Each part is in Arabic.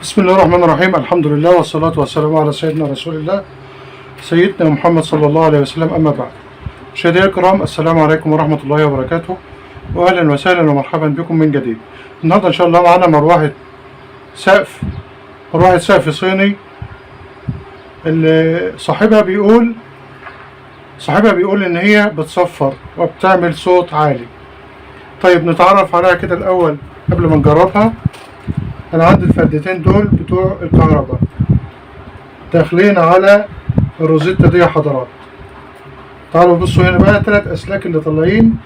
بسم الله الرحمن الرحيم. الحمد لله والصلاة والسلام على سيدنا رسول الله سيدنا محمد صلى الله عليه وسلم. أما بعد، مشاهدينا الكرام، السلام عليكم ورحمة الله وبركاته، وأهلا وسهلا ومرحبا بكم من جديد. النهاردة إن شاء الله معانا مروحة سقف صيني. اللي صاحبها بيقول إن هي بتصفر وبتعمل صوت عالي. طيب نتعرف عليها كده الأول قبل ما نجربها. أنا عندي الفردتين دول بتوع الكهرباء داخلين على الروزيتا دي يا حضرات. تعالوا بصوا هنا بقى 3 أسلاك اللي طالعين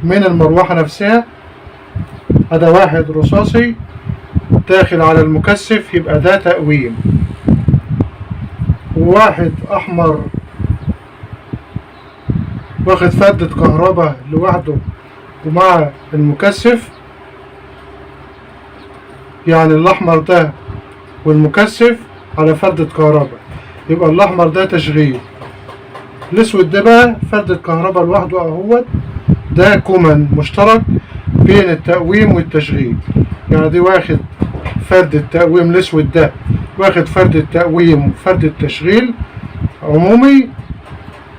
من المروحة نفسها. هذا واحد رصاصي داخل على المكثف، يبقى ده تقويم، وواحد أحمر واخد فردة كهرباء لوحده ومع المكثف، يعني الأحمر ده والمكثف على فردة كهرباء، يبقى الأحمر ده تشغيل. الأسود ده بقى فردة كهرباء لوحده أهوت، ده كومن مشترك بين التقويم والتشغيل. يعني دي واخد فردة تقويم، الأسود ده واخد فردة تقويم وفردة تشغيل عمومي،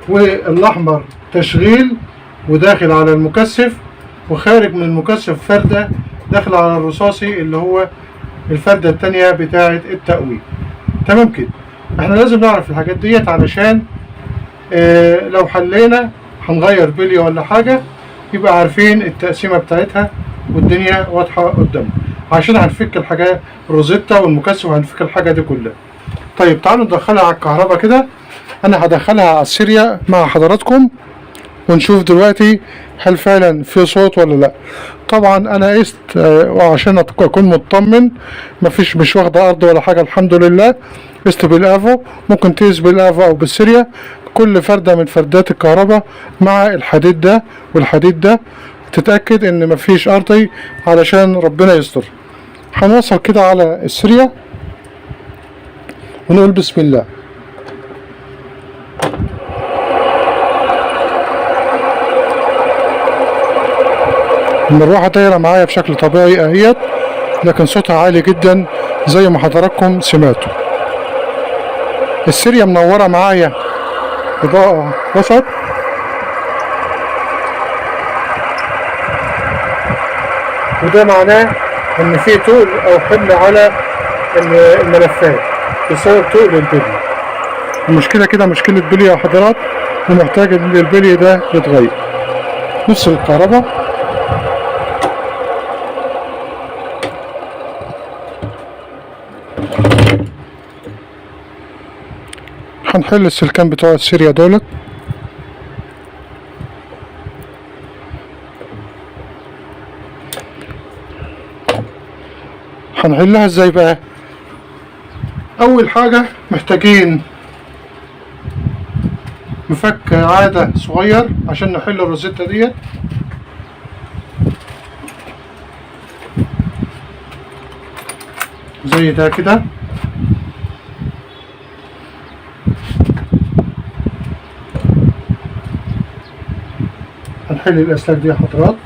والأحمر تشغيل وداخل على المكثف، وخارج من المكثف فردة داخل على الرصاصي اللي هو الفردة التانية بتاعة التقويم. تمام كده. احنا لازم نعرف الحاجات ديت علشان لو حلينا هنغير بلي ولا حاجة يبقى عارفين التقسيمة بتاعتها والدنيا واضحة قدامنا، عشان هنفك الحاجة الروزيتا والمكثف، هنفك الحاجة دي كلها. طيب تعالوا ندخلها على الكهرباء كده. انا هدخلها على السيريا مع حضراتكم ونشوف دلوقتي هل فعلا في صوت ولا لا. طبعا انا قست وعشان اكون مطمن مش واخده ارض ولا حاجه، الحمد لله. قست بالافو، ممكن تقيس بالافو او بالسيريا كل فرده من فردات الكهرباء مع الحديد ده والحديد ده، تتاكد ان مفيش ارضي علشان ربنا يستر. هنوصل كده على السيريا ونقول بسم الله. المروحة دايرة معايا بشكل طبيعي اهيت، لكن صوتها عالي جدا زي ما حضراتكم سمعتوا. السيريا منورة معايا إضاءة وسط، وده معناه ان في طول او حمل على الملفات بسبب طول البلي. المشكلة كده مشكلة بلي يا حضرات، ومحتاج ان البلي ده يتغير. نفس الكهرباء هنحل السلكان بتوع السيريا دولت. هنحلها ازاي بقى؟ اول حاجة محتاجين مفك عادة صغير عشان نحل الروزيتا ديت. زي ده كده. هنحل الاسلاك دي يا حضرات.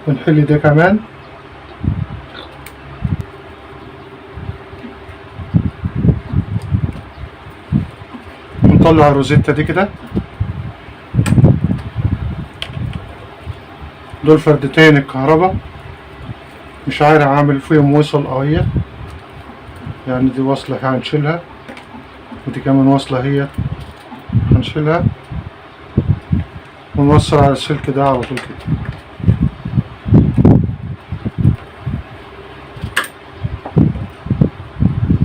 ونحل ده كمان. ونطلع الروزيتا دي كده. دول فردتين الكهرباء، مش عارف اعمل فيهم وصل اهي، يعني دي وصلة هنشيلها، ودي كمان وصلة هي هنشيلها، ونوصل على السلك ده على طول كده.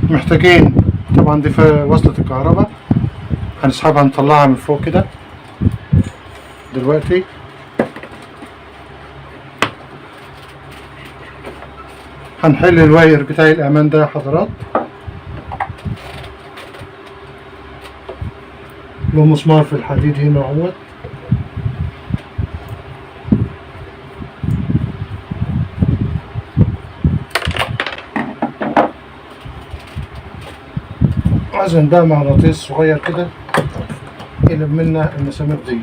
محتاجين طبعا دي وصلة الكهرباء، هنسحبها نطلعها من فوق كده دلوقتي. هنحل الواير بتاع الامان ده يا حضرات، له مسمار في الحديد هنا اهوت. عايزين ده مغناطيس صغير كده يقلب منا المسامير دي.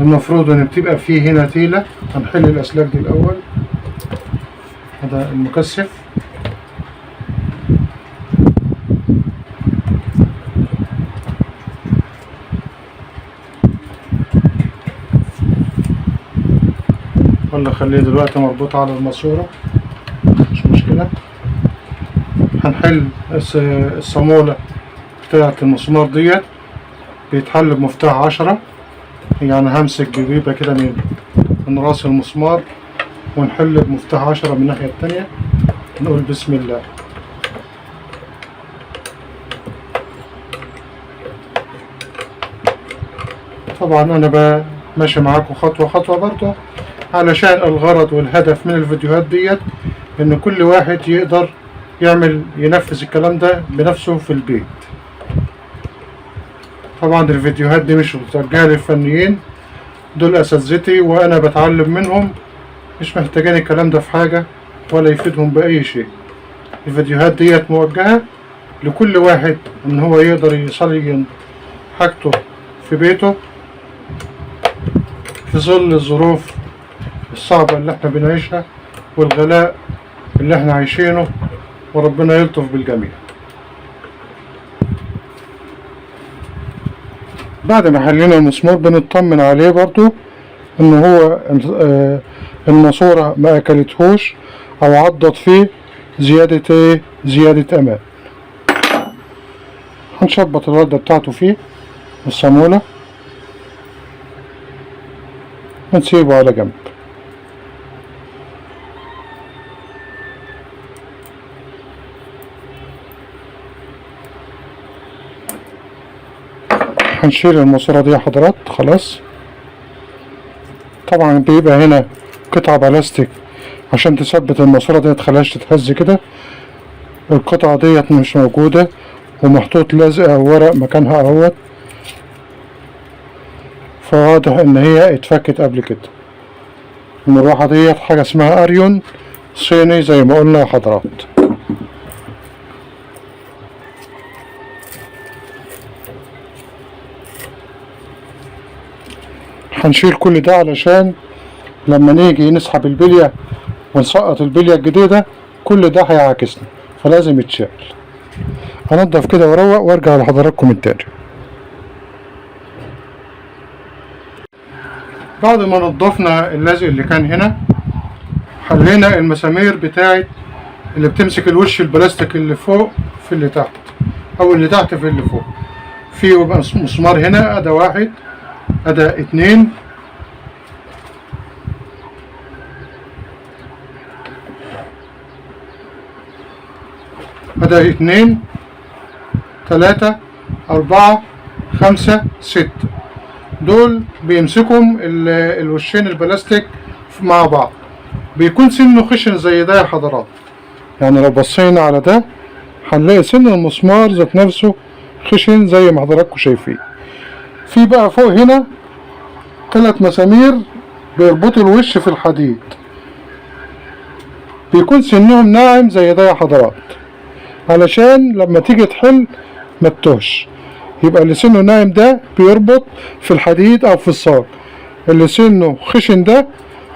المفروض ان بتبقى فيه هنا تيلة. هنحل الاسلاك دي الاول. هذا المكثف، ولا خليه دلوقتي مربوط على الماسورة مش مشكلة. هنحل الصامولة بتاعة المسمار ديت، بيتحل بمفتاح 10. يعني همسك بيبقى كده من راس المسمار ونحل بمفتاح 10 من الناحية التانية. نقول بسم الله. طبعا انا بقى ماشي معاكم خطوة خطوة برضه، علشان الغرض والهدف من الفيديوهات ديت ان كل واحد يقدر ينفذ الكلام ده بنفسه في البيت. طبعا الفيديوهات دي مش متوجهة للفنيين، دول اساتذتي وانا بتعلم منهم، مش محتاجين الكلام ده في حاجة ولا يفيدهم بأي شيء. الفيديوهات ديت موجهة لكل واحد ان هو يقدر يصلي حاجته في بيته في ظل الظروف الصعبة اللي احنا بنعيشها والغلاء اللي احنا عايشينه، وربنا يلطف بالجميع. بعد ما حلينا المسمار بنطمن عليه برضو ان هو الماسورة ما اكلتهوش او عضت فيه زيادة امان. هنشبط الوردة بتاعته فيه الصامولة ونسيبه على جنب. هنشيل الماسورة دي يا حضرات خلاص. طبعا بيبقى هنا قطعة بلاستيك عشان تثبت الماسورة دي متخليهاش تتهز كده. القطعة ديت مش موجودة ومحطوط لزق او ورق مكانها اهوت، فواضح ان هي اتفكت قبل كده. المروحة ديت حاجة اسمها اريون صيني زي ما قلنا يا حضرات. هنشيل كل ده علشان لما نيجي نسحب البلية ونسقط البلية الجديدة كل ده هيعاكسنا، فلازم يتشال. هنضف كده واروق وارجع لحضراتكم التاني. بعد ما نضفنا اللزق اللي كان هنا، حلينا المسامير بتاعت اللي بتمسك الوش البلاستيك اللي فوق في اللي تحت، او اللي تحت في اللي فوق. في مسمار هنا، ادي واحد، ادي اتنين، ادي اتنين، تلاتة، اربعة، خمسة، ستة. دول بيمسكهم الوشين البلاستيك مع بعض. بيكون سنه خشن زي ده يا حضرات. يعني لو بصينا على ده هنلاقي سن المسمار ذات نفسه خشن زي ما حضراتكم شايفين. في بقى فوق هنا 3 مسامير بيربطوا الوش في الحديد، بيكون سنهم ناعم زي ده يا حضرات، علشان لما تيجي تحل ما تتوهش. يبقى اللي سنه ناعم ده بيربط في الحديد او في الصاج، اللي سنه خشن ده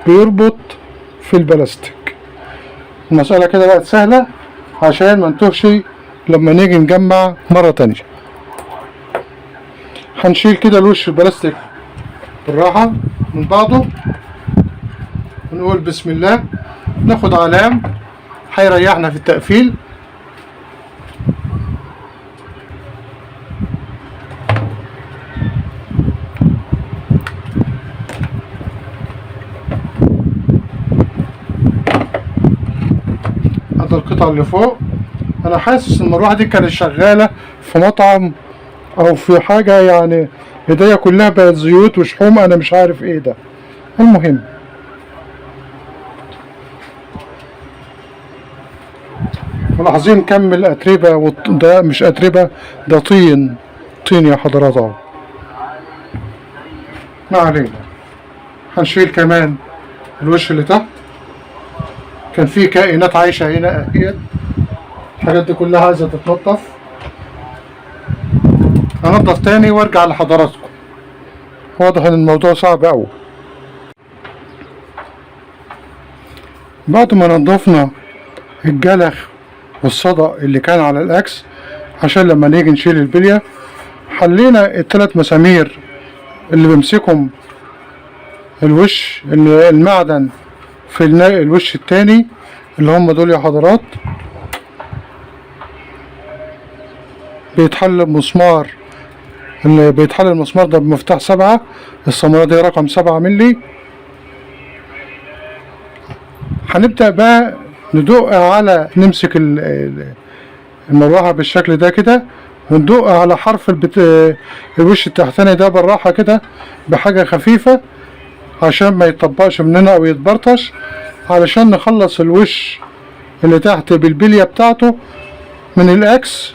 بيربط في البلاستيك. المسألة كده بقت سهلة عشان ما نتوهش لما نيجي نجمع مرة تانية. هنشيل كده الوش البلاستيك بالراحة من بعضه ونقول بسم الله. ناخد علام هيريحنا في التقفيل. هذا القطعة اللي فوق. انا حاسس ان المروحة دي كانت شغالة في مطعم او في حاجة، يعني ايديا كلها بقت زيوت وشحوم، انا مش عارف ايه ده. المهم ملاحظين كم الاتربة، ده مش اتربة ده طين يا حضرات اهو. ما علينا. هنشيل كمان الوش اللي تحت. كان في كائنات عايشة هنا اكيد. الحاجات دي كلها عايزة تتنضف. هنضف تاني وارجع لحضراتكم. واضح ان الموضوع صعب اوي. بعد ما نضفنا الجلخ والصدأ اللي كان على الاكس عشان لما نيجي نشيل البلية، حلينا الثلاث مسامير اللي بيمسكهم الوش المعدن في الوش التاني اللي هم دول يا حضرات. بيتحل بمسمار، اللي بيتحل المسمار ده بمفتاح 7، الصامولة دي رقم 7 ملي. هنبدأ بقى ندق على نمسك المروحة بالشكل ده كده، وندق على حرف الوش التحتاني ده بالراحة كده بحاجة خفيفة عشان ما يتطبقش مننا او يتبرطش، علشان نخلص الوش اللي تحت بالبلية بتاعته من الاكس،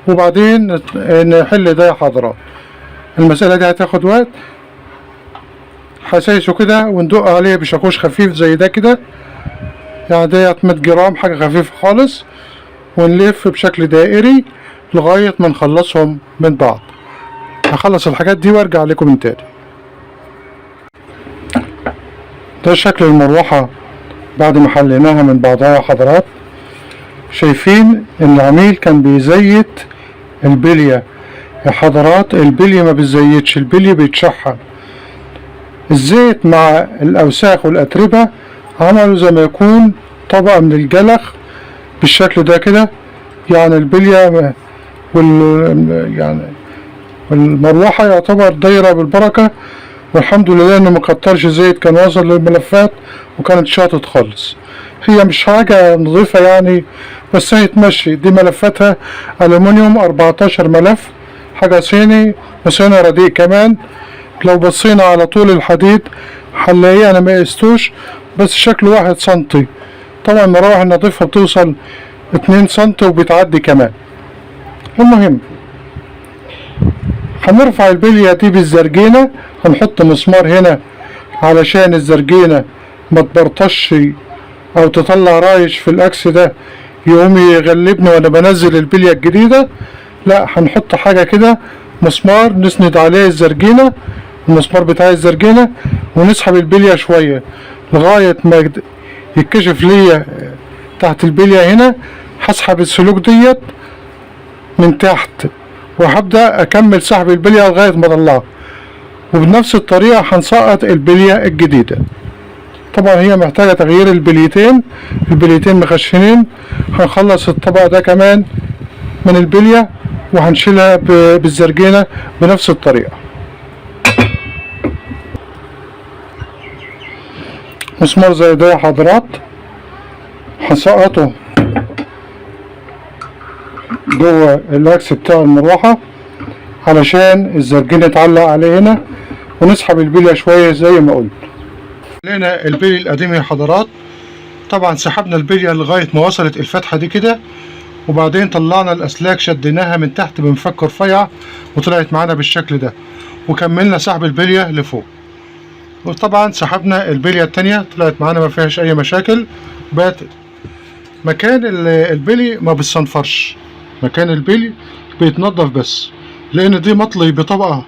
وبعدين نحل ده يا حضرات. المسألة دي هتاخد وقت. هسايسه كده وندق عليه بشاكوش خفيف زي ده كده، يعني ده 100 جرام حاجة خفيفة خالص، ونلف بشكل دائري لغاية ما نخلصهم من بعض. هخلص الحاجات دي وارجع لكم من تاني. ده شكل المروحة بعد ما حليناها من بعضها يا حضرات. شايفين ان العميل كان بيزيت البلية يا حضرات. البلي ما بيزيتش، البلي بيتشحن. الزيت مع الاوساخ والاتربة عملوا زي ما يكون طبقة من الجلخ بالشكل ده كده، يعني البلية يعني والمروحة يعتبر دايرة بالبركة، والحمد لله انه مكترش زيت، كان واصل للملفات وكانت شاطت خالص. هي مش حاجة نظيفة يعني، بس هي تمشي. دي ملفاتها ألومنيوم 14 ملف، حاجة صيني وصيني رديء كمان. لو بصينا على طول الحديد هنلاقيه، انا ما قستوش بس شكله 1 سنتي. طبعا المراوح النظيفة بتوصل 2 سنتي وبتعدي كمان. المهم هنرفع البلية دي بالزرجينة، هنحط مسمار هنا علشان الزرجينة ما تبرطش او تطلع رايش في الاكس ده يقوم يغلبني وانا بنزل البلية الجديدة. لا، هنحط حاجة كده مسمار نسند عليه الزرجينة، المسمار بتاع الزرجينة، ونسحب البلية شوية لغاية ما يتكشف ليا تحت البلية هنا. هسحب السلوك ديت من تحت وهبدأ اكمل سحب البلية لغاية ما اطلعها، وبنفس الطريقة هنسقط البلية الجديدة. طبعا هي محتاجة تغيير البليتين مخشنين. هنخلص الطبق ده كمان من البلية وهنشيلها بالزرجينة بنفس الطريقة. مسمار زي ده يا حضرات هنسقطه جوه الاكس بتاع المروحة علشان الزرجينة يتعلق عليه هنا، ونسحب البلية شوية زي ما قلت. لقينا البلي القديم يا حضرات. طبعا سحبنا البلية لغاية ما وصلت الفتحة دي كده، وبعدين طلعنا الاسلاك شديناها من تحت بمفك رفيع وطلعت معانا بالشكل ده، وكملنا سحب البلية لفوق. وطبعا سحبنا البلية التانية طلعت معانا ما فيهاش اي مشاكل. بقت مكان البلي ما بيصنفرش، مكان البلي بيتنضف بس، لان دي مطلي بطبقة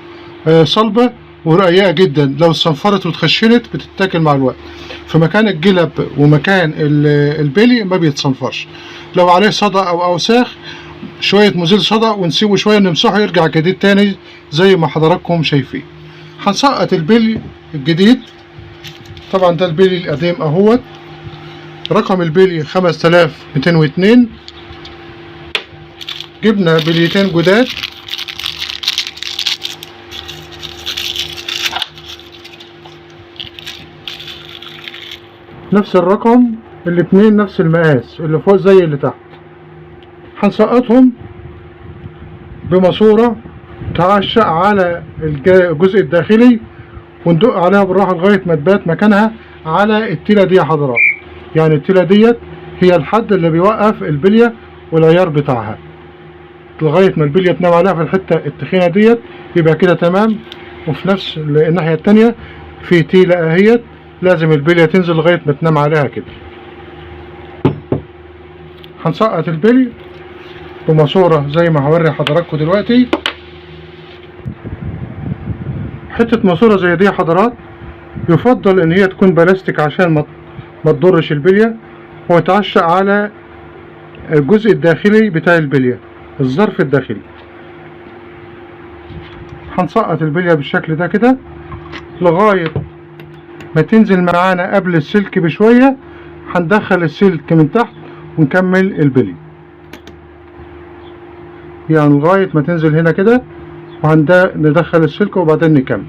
صلبة ورقيقة جدا، لو صنفرت وتخشنت بتتاكل مع الوقت. فمكان الجلب ومكان البلي ما بيتصنفرش. لو عليه صدى او اوساخ شوية مزيل صدى ونسيبه شوية نمسحه يرجع جديد تاني زي ما حضراتكم شايفين. هنسقط البلي الجديد. طبعا ده البلي القديم اهوت، رقم البلي 5202. جبنا بليتين جداد، نفس الرقم، الاتنين نفس المقاس، اللي فوق زي اللي تحت. هنسقطهم بماسورة تعشق على الجزء الداخلي، وندق عليها بالراحة لغاية ما تبات مكانها على التيلة دي يا حضرات. يعني التيلة ديت هي الحد اللي بيوقف البلية والعيار بتاعها، لغاية ما البلية تنام عليها في الحتة التخينة ديت يبقى كده تمام. وفي نفس الناحية التانية في تيلة اهيت لازم البلية تنزل لغاية ما تنام عليها كده. هنسقط البلي بماسورة زي ما هوري حضراتكم دلوقتي، حتة ماسورة زي دي يا حضرات يفضل ان هي تكون بلاستيك عشان ما تضرش البلية، وتعشق على الجزء الداخلي بتاع البلية، الظرف الداخلي. هنسقط البلية بالشكل ده كده لغاية ما تنزل معانا قبل السلك بشوية. هندخل السلك من تحت ونكمل البلي، يعني لغاية ما تنزل هنا كده، وندخل السلك وبعدين نكمل.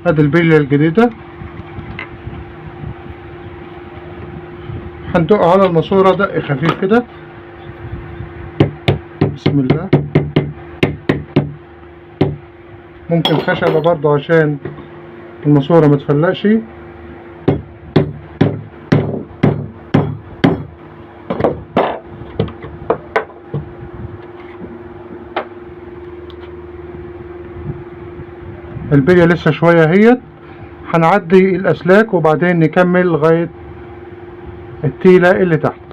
ادي البلية الجديدة. هندق على الماسورة دق خفيف كده، بسم الله. ممكن خشبة برضو عشان الماسورة ما تفلقش. البلية لسه شوية اهيت، هنعدي الأسلاك وبعدين نكمل لغاية التيلة اللي تحت.